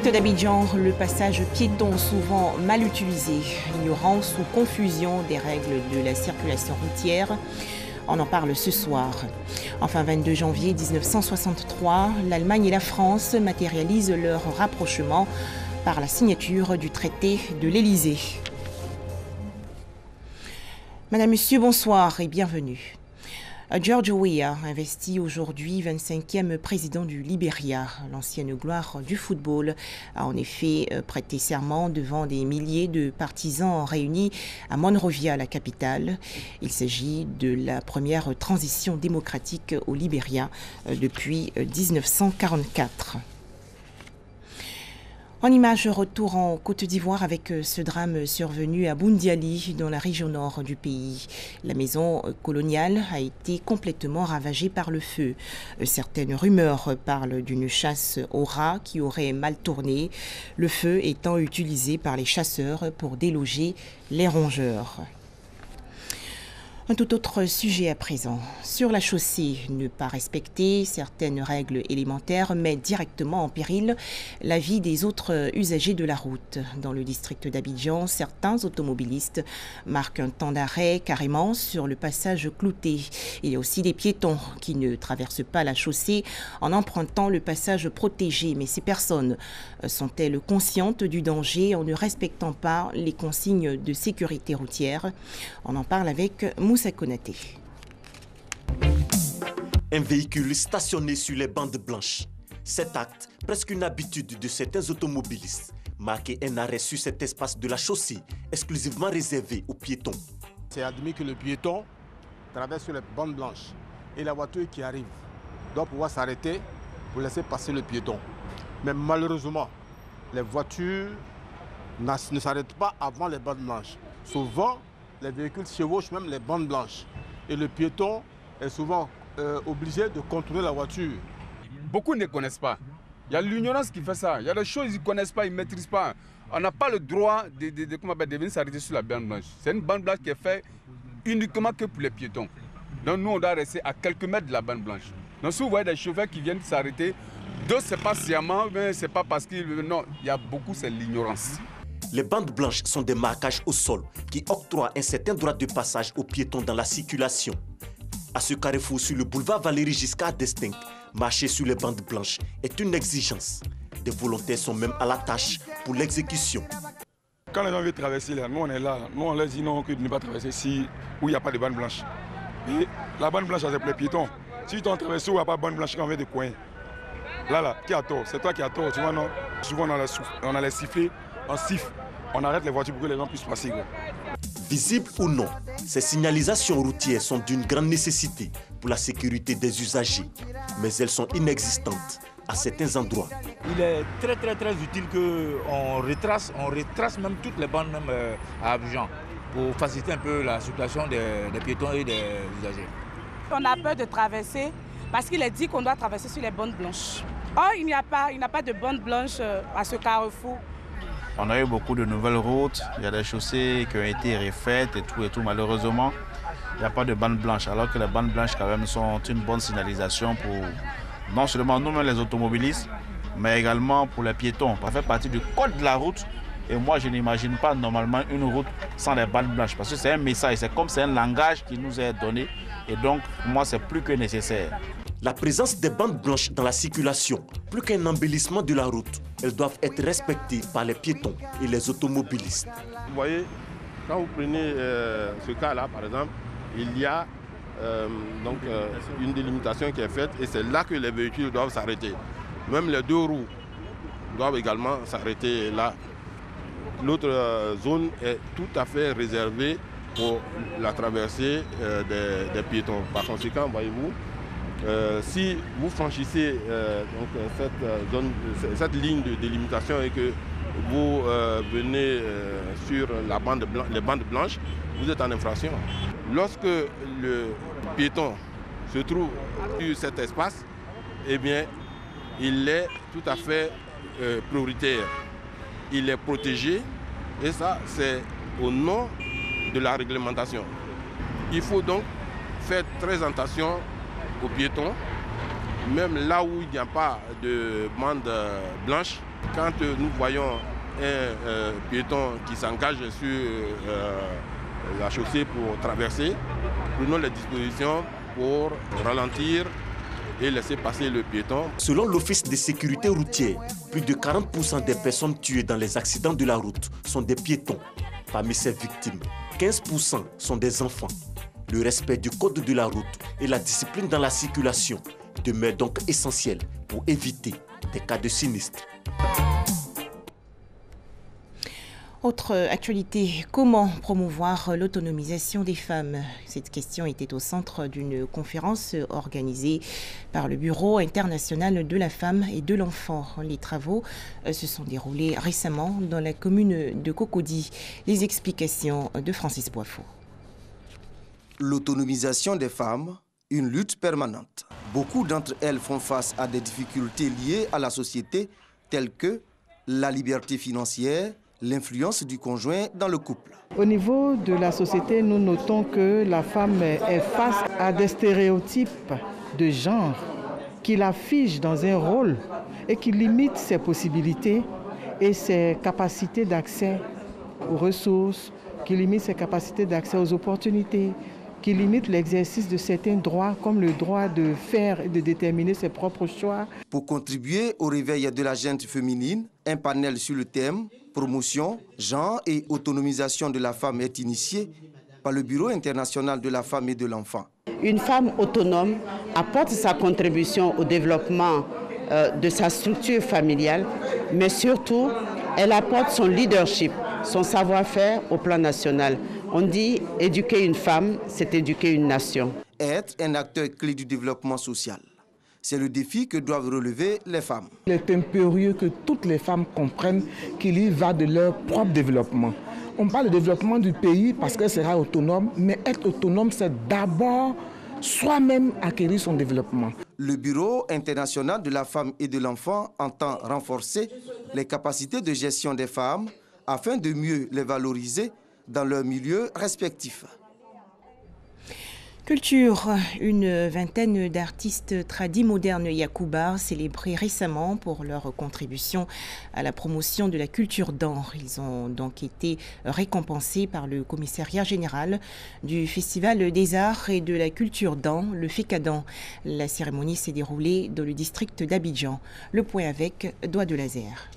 district d'Abidjan, le passage piéton souvent mal utilisé, ignorance ou confusion des règles de la circulation routière. On en parle ce soir. Enfin, 22 janvier 1963, l'Allemagne et la France matérialisent leur rapprochement par la signature du traité de l'Élysée. Madame, Monsieur, bonsoir et bienvenue. George Weah investit aujourd'hui 25e président du Libéria. L'ancienne gloire du football a en effet prêté serment devant des milliers de partisans réunis à Monrovia, la capitale. Il s'agit de la première transition démocratique au Libéria depuis 1944. En image, retour en Côte d'Ivoire avec ce drame survenu à Boundiali, dans la région nord du pays. La maison coloniale a été complètement ravagée par le feu. Certaines rumeurs parlent d'une chasse aux rats qui aurait mal tourné, le feu étant utilisé par les chasseurs pour déloger les rongeurs. Un tout autre sujet à présent. Sur la chaussée, ne pas respecter certaines règles élémentaires met directement en péril la vie des autres usagers de la route. Dans le district d'Abidjan, certains automobilistes marquent un temps d'arrêt carrément sur le passage clouté. Il y a aussi des piétons qui ne traversent pas la chaussée en empruntant le passage protégé. Mais ces personnes sont-elles conscientes du danger en ne respectant pas les consignes de sécurité routière? On en parle avec Moussa Konaté. Un véhicule stationné sur les bandes blanches. Cet acte, presque une habitude de certains automobilistes, marquait un arrêt sur cet espace de la chaussée exclusivement réservé aux piétons. C'est admis que le piéton traverse sur les bandes blanches et la voiture qui arrive doit pouvoir s'arrêter pour laisser passer le piéton. Mais malheureusement, les voitures ne s'arrêtent pas avant les bandes blanches. Souvent, les véhicules chevauchent même les bandes blanches. Et le piéton est souvent obligé de contourner la voiture. Beaucoup ne connaissent pas. Il y a l'ignorance qui fait ça. Il y a des choses qu'ils ne connaissent pas, ils ne maîtrisent pas. On n'a pas le droit de venir s'arrêter sur la bande blanche. C'est une bande blanche qui est faite uniquement que pour les piétons. Donc nous, on doit rester à quelques mètres de la bande blanche. Donc si vous voyez des chauffeurs qui viennent s'arrêter, d'autres, ce n'est pas sciemment, mais ce n'est pas parce qu'ils... Non, il y a beaucoup, c'est l'ignorance. Les bandes blanches sont des marquages au sol qui octroient un certain droit de passage aux piétons dans la circulation. À ce carrefour sur le boulevard Valéry Giscard d'Estaing, marcher sur les bandes blanches est une exigence. Des volontaires sont même à la tâche pour l'exécution. Quand les gens veulent traverser, là, nous on est là. Nous on leur dit non, que de ne pas traverser ici où il n'y a pas de bande blanche. Et la bande blanche, c'est pour les piétons. Si tu as traversé où il n'y a pas de bande blanche, on vient de coin. Là, qui a tort? C'est toi qui as tort, tu vois, non? Souvent on a les sifflets. On siffle, on arrête les voitures pour que les gens puissent passer. Visibles ou non, ces signalisations routières sont d'une grande nécessité pour la sécurité des usagers. Mais elles sont inexistantes à certains endroits. Il est très utile qu'on retrace même toutes les bandes même à Abidjan pour faciliter un peu la circulation des piétons et des usagers. On a peur de traverser parce qu'il est dit qu'on doit traverser sur les bandes blanches. Or, il n'y a pas de bandes blanches à ce carrefour. On a eu beaucoup de nouvelles routes, il y a des chaussées qui ont été refaites et tout. Malheureusement, il n'y a pas de bandes blanches, alors que les bandes blanches quand même sont une bonne signalisation pour non seulement nous-mêmes les automobilistes, mais également pour les piétons. Ça fait partie du code de la route et moi je n'imagine pas normalement une route sans les bandes blanches parce que c'est un message, c'est un langage qui nous est donné et donc pour moi c'est plus que nécessaire. La présence des bandes blanches dans la circulation, plus qu'un embellissement de la route, elles doivent être respectées par les piétons et les automobilistes. Vous voyez, quand vous prenez ce cas-là, par exemple, il y a une délimitation qui est faite et c'est là que les véhicules doivent s'arrêter. Même les deux roues doivent également s'arrêter là. L'autre zone est tout à fait réservée pour la traversée des piétons. Par conséquent, voyez-vous, si vous franchissez cette ligne de délimitation et que vous venez sur les bandes blanches, vous êtes en infraction. Lorsque le piéton se trouve sur cet espace, eh bien, il est tout à fait prioritaire. Il est protégé et ça, c'est au nom de la réglementation. Il faut donc faire très attention aux piétons, même là où il n'y a pas de bande blanche, Quand nous voyons un piéton qui s'engage sur la chaussée pour traverser, prenons les dispositions pour ralentir et laisser passer le piéton. Selon l'Office de sécurité routière, plus de 40% des personnes tuées dans les accidents de la route sont des piétons. Parmi ces victimes, 15% sont des enfants. Le respect du code de la route et la discipline dans la circulation demeurent donc essentiels pour éviter des cas de sinistre. Autre actualité, comment promouvoir l'autonomisation des femmes? Cette question était au centre d'une conférence organisée par le Bureau international de la femme et de l'enfant. Les travaux se sont déroulés récemment dans la commune de Cocody. Les explications de Francis Boifo. L'autonomisation des femmes, une lutte permanente. Beaucoup d'entre elles font face à des difficultés liées à la société, telles que la liberté financière, l'influence du conjoint dans le couple. Au niveau de la société, nous notons que la femme est face à des stéréotypes de genre qui la figent dans un rôle et qui limitent ses possibilités et ses capacités d'accès aux ressources, qui limitent ses capacités d'accès aux opportunités, qui limite l'exercice de certains droits, comme le droit de faire et de déterminer ses propres choix. Pour contribuer au réveil de la gente féminine, un panel sur le thème « Promotion, genre et autonomisation de la femme » est initié par le Bureau international de la femme et de l'enfant. Une femme autonome apporte sa contribution au développement de sa structure familiale, mais surtout, elle apporte son leadership, son savoir-faire au plan national. On dit éduquer une femme, c'est éduquer une nation. Être un acteur clé du développement social, c'est le défi que doivent relever les femmes. Il est impérieux que toutes les femmes comprennent qu'il y va de leur propre développement. On parle de développement du pays parce qu'elle sera autonome, mais être autonome, c'est d'abord soi-même acquérir son développement. Le Bureau international de la femme et de l'enfant entend renforcer les capacités de gestion des femmes afin de mieux les valoriser dans leurs milieux respectifs. Culture, une vingtaine d'artistes tradis modernes Yacouba célébrés récemment pour leur contribution à la promotion de la culture d'an. Ils ont donc été récompensés par le commissariat général du Festival des Arts et de la Culture d'an, le FECADAN. La cérémonie s'est déroulée dans le district d'Abidjan. Le point avec Doigt de Laser.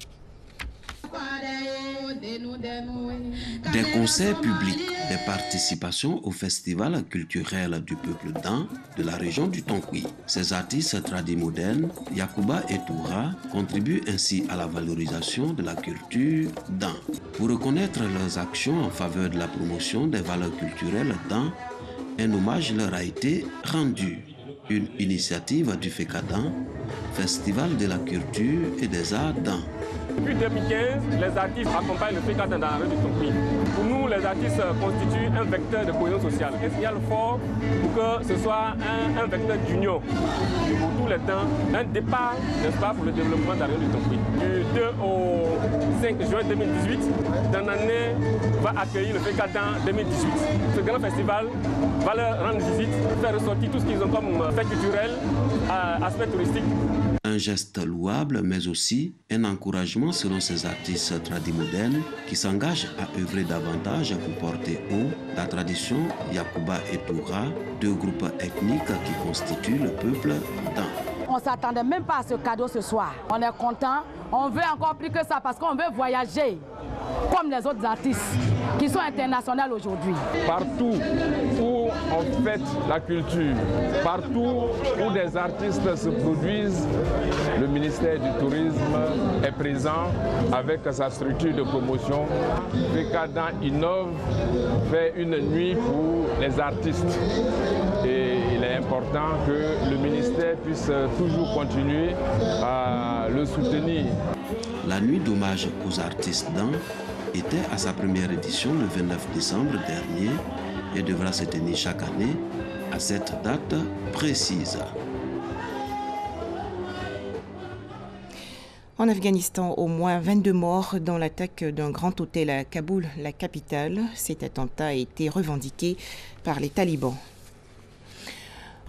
Des concerts publics, des participations au festival culturel du peuple d'An de la région du Tonkoui. Ces artistes tradis modernes, Yacouba et Toura, contribuent ainsi à la valorisation de la culture d'An. Pour reconnaître leurs actions en faveur de la promotion des valeurs culturelles d'An, un hommage leur a été rendu. Une initiative du FECADAN, Festival de la culture et des arts d'An. Depuis 2015, les artistes accompagnent le FECADAN dans la région du Tonkoui. Pour nous, les artistes constituent un vecteur de cohésion sociale. Un signal fort pour que ce soit un vecteur d'union pour tous les temps, un départ, n'est-ce pas, pour le développement de la région du Tonkoui. Du 2 au 5 juin 2018, dans l'année va accueillir le FECADAN 2018. Ce grand festival va leur rendre visite, faire ressortir tout ce qu'ils ont comme fait culturel, aspect touristique. Un geste louable, mais aussi un encouragement selon ces artistes tradis modernes qui s'engagent à œuvrer davantage pour porter haut la tradition Yacouba et Toura, deux groupes ethniques qui constituent le peuple d'An. On ne s'attendait même pas à ce cadeau ce soir. On est content, on veut encore plus que ça parce qu'on veut voyager comme les autres artistes qui sont internationaux aujourd'hui. Partout où on fête la culture, partout où des artistes se produisent, le ministère du Tourisme est présent avec sa structure de promotion. FECADAN innove, fait une nuit pour les artistes. Et il est important que le ministère puisse toujours continuer à le soutenir. La nuit d'hommage aux artistes d'An était à sa première édition le 29 décembre dernier et devra se tenir chaque année à cette date précise. En Afghanistan, au moins 22 morts dans l'attaque d'un grand hôtel à Kaboul, la capitale. Cet attentat a été revendiqué par les talibans.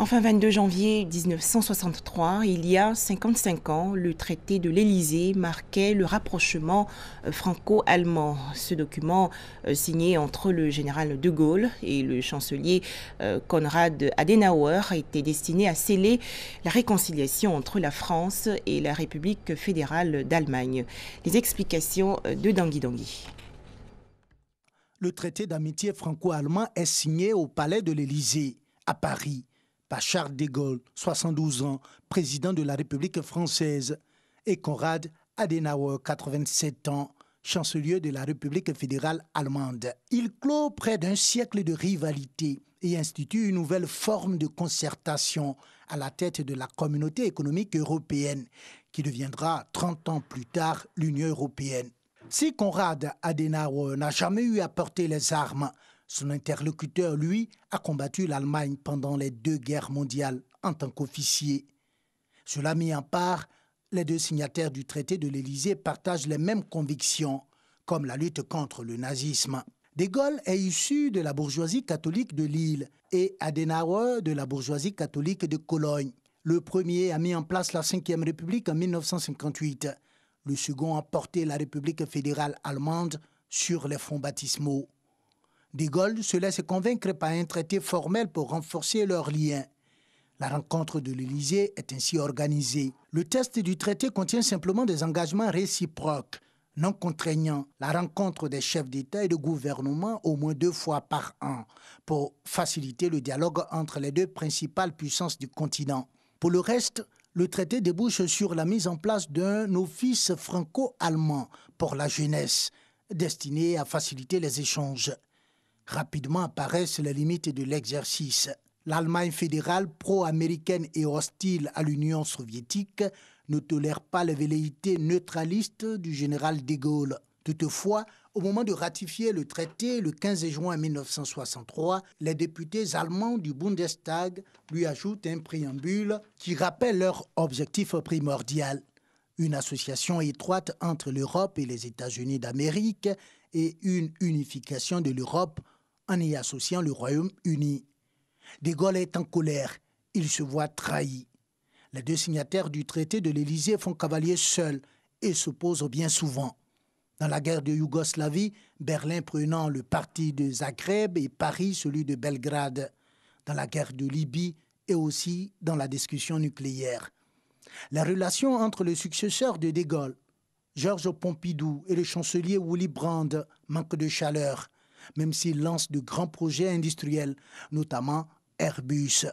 Enfin, 22 janvier 1963, il y a 55 ans, le traité de l'Élysée marquait le rapprochement franco-allemand. Ce document signé entre le général de Gaulle et le chancelier Konrad Adenauer a été destiné à sceller la réconciliation entre la France et la République fédérale d'Allemagne. Les explications de Dangui Dangui. Le traité d'amitié franco-allemand est signé au palais de l'Élysée, à Paris, par Charles de Gaulle, 72 ans, président de la République française, et Konrad Adenauer, 87 ans, chancelier de la République fédérale allemande. Il clôt près d'un siècle de rivalité et institue une nouvelle forme de concertation à la tête de la communauté économique européenne, qui deviendra 30 ans plus tard l'Union européenne. Si Konrad Adenauer n'a jamais eu à porter les armes, son interlocuteur, lui, a combattu l'Allemagne pendant les 2 guerres mondiales en tant qu'officier. Cela mis en part, les 2 signataires du traité de l'Élysée partagent les mêmes convictions, comme la lutte contre le nazisme. De Gaulle est issu de la bourgeoisie catholique de Lille et Adenauer de la bourgeoisie catholique de Cologne. Le premier a mis en place la Ve République en 1958. Le second a porté la République fédérale allemande sur les fonds baptismaux. De Gaulle se laisse convaincre par un traité formel pour renforcer leurs liens. La rencontre de l'Élysée est ainsi organisée. Le texte du traité contient simplement des engagements réciproques, non contraignants. La rencontre des chefs d'État et de gouvernement au moins 2 fois par an pour faciliter le dialogue entre les 2 principales puissances du continent. Pour le reste, le traité débouche sur la mise en place d'un office franco-allemand pour la jeunesse, destiné à faciliter les échanges. Rapidement apparaissent les limites de l'exercice. L'Allemagne fédérale, pro-américaine et hostile à l'Union soviétique, ne tolère pas les velléités neutralistes du général de Gaulle. Toutefois, au moment de ratifier le traité le 15 juin 1963, les députés allemands du Bundestag lui ajoutent un préambule qui rappelle leur objectif primordial. Une association étroite entre l'Europe et les États-Unis d'Amérique et une unification de l'Europe en y associant le Royaume-Uni. De Gaulle est en colère, il se voit trahi. Les 2 signataires du traité de l'Élysée font cavalier seuls et s'opposent bien souvent. Dans la guerre de Yougoslavie, Berlin prenant le parti de Zagreb et Paris celui de Belgrade. Dans la guerre de Libye et aussi dans la discussion nucléaire. La relation entre le successeur de Gaulle, Georges Pompidou, et le chancelier Willy Brandt manque de chaleur, même s'il lance de grands projets industriels, notamment Airbus.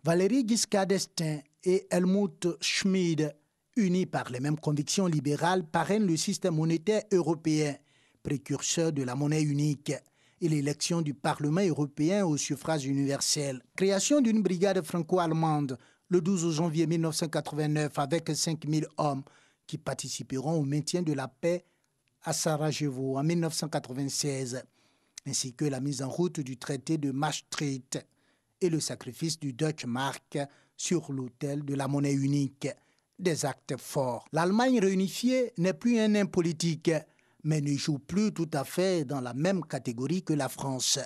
Valéry Giscard d'Estaing et Helmut Schmid, unis par les mêmes convictions libérales, parrainent le système monétaire européen, précurseur de la monnaie unique, et l'élection du Parlement européen au suffrage universel. Création d'une brigade franco-allemande le 12 janvier 1989 avec 5000 hommes qui participeront au maintien de la paix à Sarajevo en 1996, ainsi que la mise en route du traité de Maastricht et le sacrifice du Deutsche Mark sur l'autel de la monnaie unique. Des actes forts. L'Allemagne réunifiée n'est plus un nain politique, mais ne joue plus tout à fait dans la même catégorie que la France.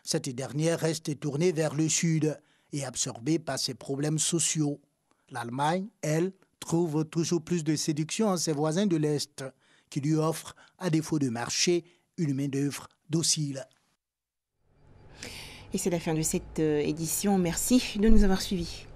Cette dernière reste tournée vers le sud et absorbée par ses problèmes sociaux. L'Allemagne, elle, trouve toujours plus de séduction en ses voisins de l'Est, qui lui offrent, à défaut de marché, une main-d'œuvre docile. Et c'est la fin de cette édition. Merci de nous avoir suivis.